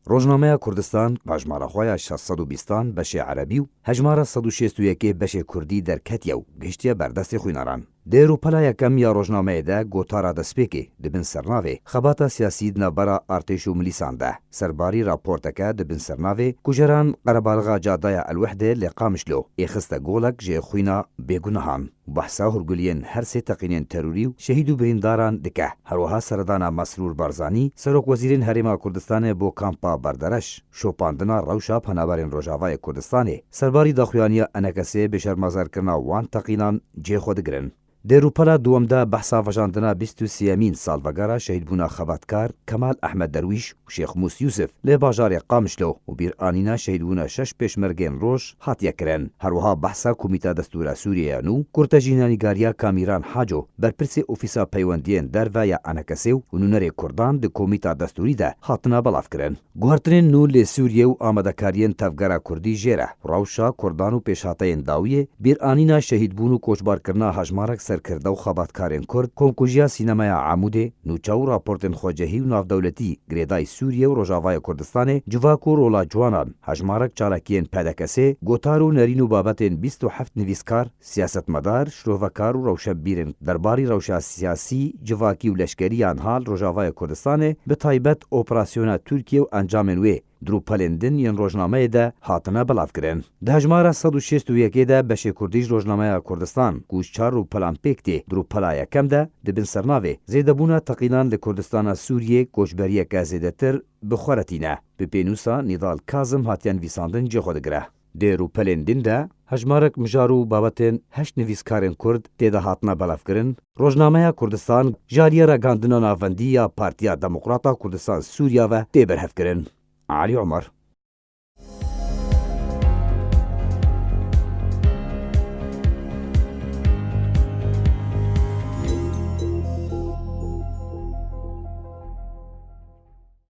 روزنامه کردستان هجماره خواه 620 بش عربی و هجماره 161 بش کردی در کتیه و گشتیه بردست خویناران. در پلا یکم یا روزنامه ده گوتارا دسپیکی دبن سرناوی خباتا سیاسی نبرا ارتش و ملیسان ده سرباری راپورتکه دبن سرناوی کجران قربالغا جادای الوحده لقامشلو اخسته گولک جه خوینا بگونهان بحثا هرگولین هر سه تقینین تروری و شهید و برینداران دکه هروها سردانا مسرور بارزانی سروک وزیرین حریم کردستان بو کامپا بردرش شوپاندنا روشا پنابرین روجاوای کردستانی سرباری داخویانی انکسی بشر مزار کرنا وان تقینان جه خود گرن. در روپلا دوامده بحثا وجاندنا 23 سالوگارا شهید بونا خباتکار کمال احمد درویش و شیخ موس یوسف لباجار قامشلو و بیر آنینا شهید بونا 6 پیشمرگین روش حاتیه کرن. هروها بحثا کمیتا دستور سوریه نو کورتاجینانیگاریا کامیران حاجو برپرس اوفیسا پیوندین در و یا انکسیو و نونر کردان ده کمیتا دستوری ده حاتنا بلاف کرن. گوهرترین نو لی سوریه و آمدکارین تفگارا کردی جیره روشا کردان و پیشاتین داویه بیر آنینا شهید بونو کوچبار کرنا هجمارک سرکرده و خباتکارین کرد کمکوژیا سینمای عموده نوچاو راپورتن خوجهی و نافدولتی گریدای سوریه و روجاوای کردستان جواکو رولا جوانان هجمارک چالاکین پدکسه گوتارو نرینو بابتن 27 نویسکار سیاستمدار شروفکار و روشنبیرن درباری روشا سیاسی جواکی و لشکریان حال روجاوای کردستان به تایبت اپراسیون ترکیه و انجامن وی دروپلندن ین روزنامه ده هاتنه بلاف کرن. ده هجماره 161 ده بشه کردیش روزنامه کردستان گوش چار رو پلان پیکتی دروپلا یکم ده دبن سرناوی زیده بونا تقینان لکردستان سوریه گوشبریه که زیده تر بخورتینه. به پینوسا نیدال کازم هاتیان ویساندن جه خودگره. ده روپلندن ده هجمارک مجارو بابتن 8 نویسکارن کرد تیده هاتنه بلاف کرن. روزنامه کردستان جاریه را گاندنا نافندی یا پارتیا دموکراتا کردستان سوریا و تیبر هف کرن. علي عمر.